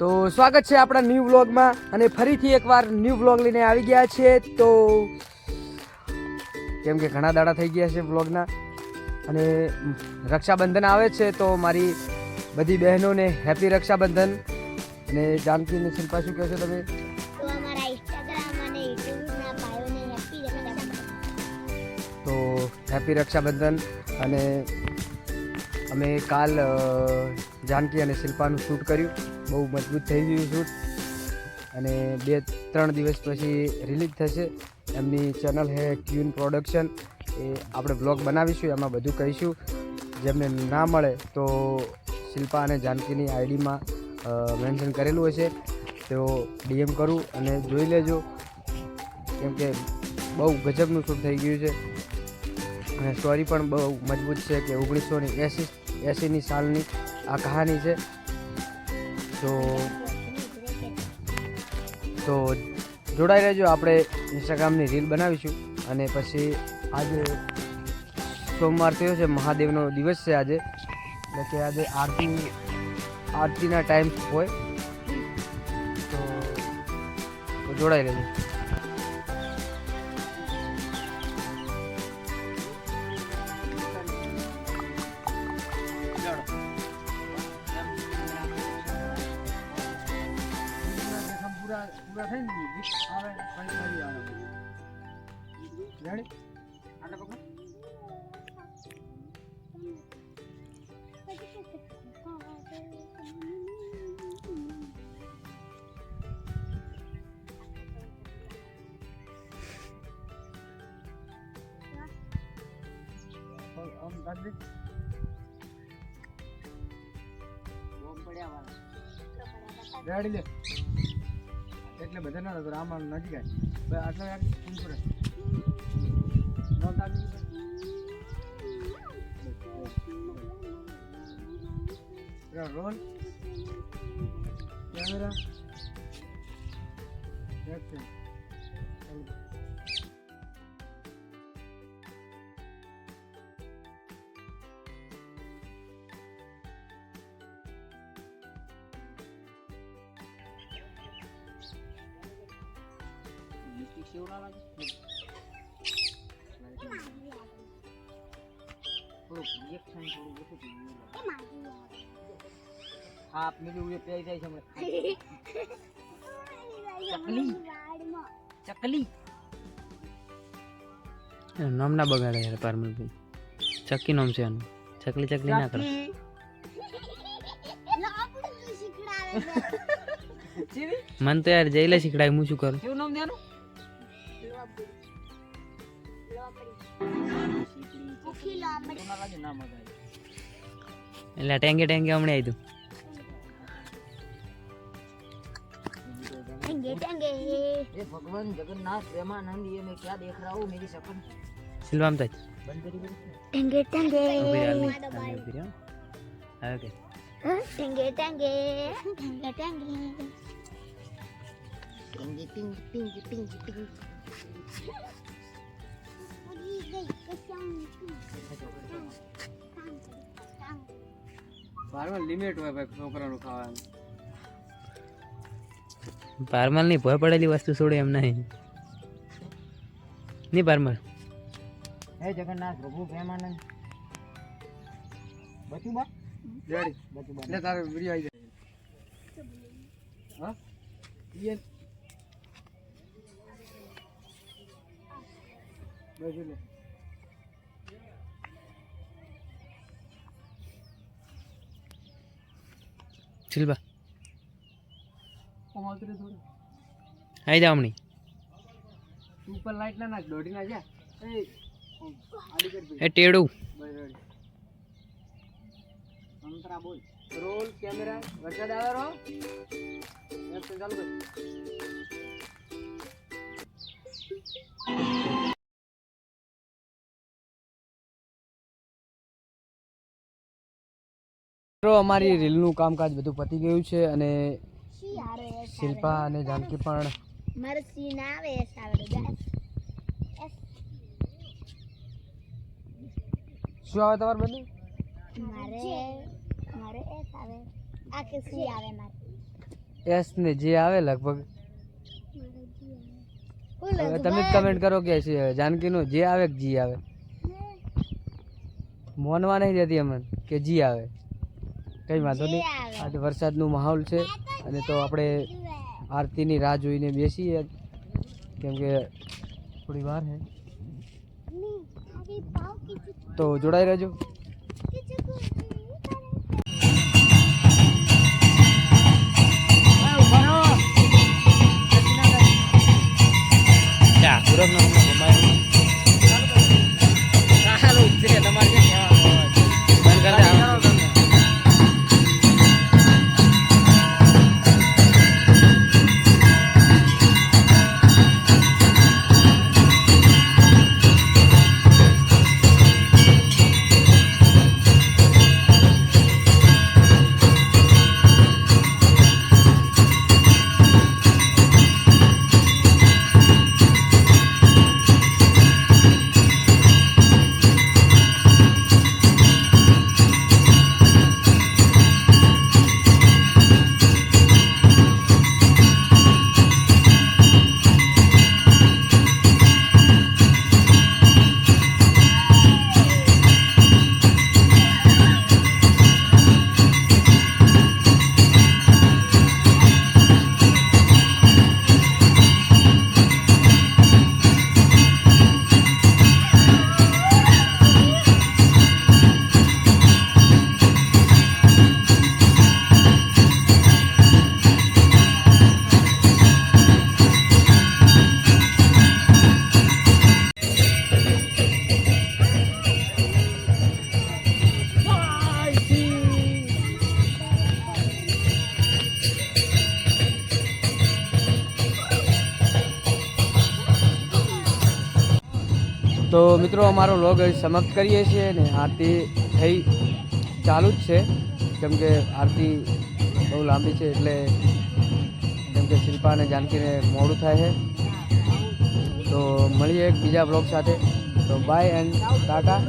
તો સ્વાગત છે આપણા ન્યૂ વ્લોગમાં અને ફરીથી એકવાર ન્યૂ વ્લોગ લઈને આવી ગયા છે. તો કેમ કે ઘણા દાડા થઈ ગયા છે વ્લોગના અને રક્ષાબંધન આવે છે તો મારી બધી બહેનોને હેપી રક્ષાબંધન. અને જાનકી અને શિલ્પા શું કહો છો તમે? તો હેપી રક્ષાબંધન. અને અમે કાલ જાનકી અને શિલ્પાનું શૂટ કર્યું, બહુ મજબૂત થઈ ગયું શૂટ અને 2-3 દિવસ પછી રિલીઝ થશે. એમની ચેનલ છે ક્યુન પ્રોડક્શન, એ આપણે બ્લોગ બનાવીશું, એમાં બધું કહીશું. જેમને ના મળે તો શિલ્પા અને જાનકીની આઈડીમાં મેન્શન કરેલું હશે, તો ડીએમ કરું અને જોઈ લેજો, કેમ કે બહુ ગજબનું શૂટ થઈ ગયું છે અને સ્ટોરી પણ બહુ મજબૂત છે કે 1980ની સાલની આ કહાની છે. તો જોડાઈ રહેજો. આપણે ઇન્સ્ટાગ્રામની રીલ બનાવીશું અને પછી આજે સોમવાર થયો છે, મહાદેવનો દિવસ છે આજે, એટલે કે આજે આરતીના ટાઈમ હોય, તો જોડાઈ રહેજો. પૂરા થઈ ને આવે ફરી આવે રેડી આટલા પકડ. આમ કાઢ દે. બોમ પડ્યા વાળા રેડી લે. એટલે બધા ના તો આમાં નજીક આવે આટલા યાર ફોન કરે રોલ કેમેરા એક્શન. आप मेरे उड़े पे जाए समय चकली नाम ना बगाड़े यार पारमल भाई. चक्की नाम से आनु चकली चकली ना कर मन तो यार जैला शिकड़ाय मु शू करू. केवु नाम देनु એટલે ટેંગે ટેંગે હમણે આવી તું. ये भगवान जगन्नाथ प्रेमानंद ये मैं क्या देख रहा हूँ मेरी शक्ल सिलवाम तक बंद करी टेंगे टेंगे ओके टेंगे टेंगे टेंगे टेंगे टेंगे टिंग टिंग टिंग टिंग પારમલ લિમિટ હોય ભાઈ છોકરાનું ખાવાનું. પારમલ ની ભય પડેલી વસ્તુ છોડે એમ નહીં ની પારમલ. હે જગન્નાથ પ્રભુ પ્રેમાનંદ બચું બા રેડી બચું બા લે તારો વિડિયો આવી જાય. હા યે બચું લે શિલ્પા આવી જા હમણી. ઉપર લાઈટ ના નાખ, દોડી ના જા. એ ટેડું અંતરા બોલ. રોલ કેમેરા વરસાદ આવે રો એક્શન ચાલુ કર. અમારી રીલનું કામકાજ બધું પતી ગયું છે અને શિલ્પા અને જાનકી પણ મારો સીન આવે શું આવે તમારે બધું મારે એસ આવે આ કે સી આવે મારે એસ ને જે આવે લગભગ હવે તમે જ કમેન્ટ કરો કે જાનકી નું જે આવે કે જી આવે મોનવા નહીં દેતી અમને કે જી આવે કઈ વાંધો નહીં આજે વરસાદનું માહોલ છે અને તો આપણે આરતીની રાહ જોઈને બેસીએ કેમ કે થોડી વાર છે તો જોડાઈ રહેજો તો મિત્રો અમારો વ્લોગ સમાપ્ત કરીએ છીએ ને આરતી થઈ ચાલુ જ છે કેમ કે આરતી બહુ લાંબી છે એટલે કેમ કે શિલ્પા અને જાનકીને મોડું થાય છે તો મળીએ એક બીજા વ્લોગ સાથે તો બાય એન્ડ ટાટા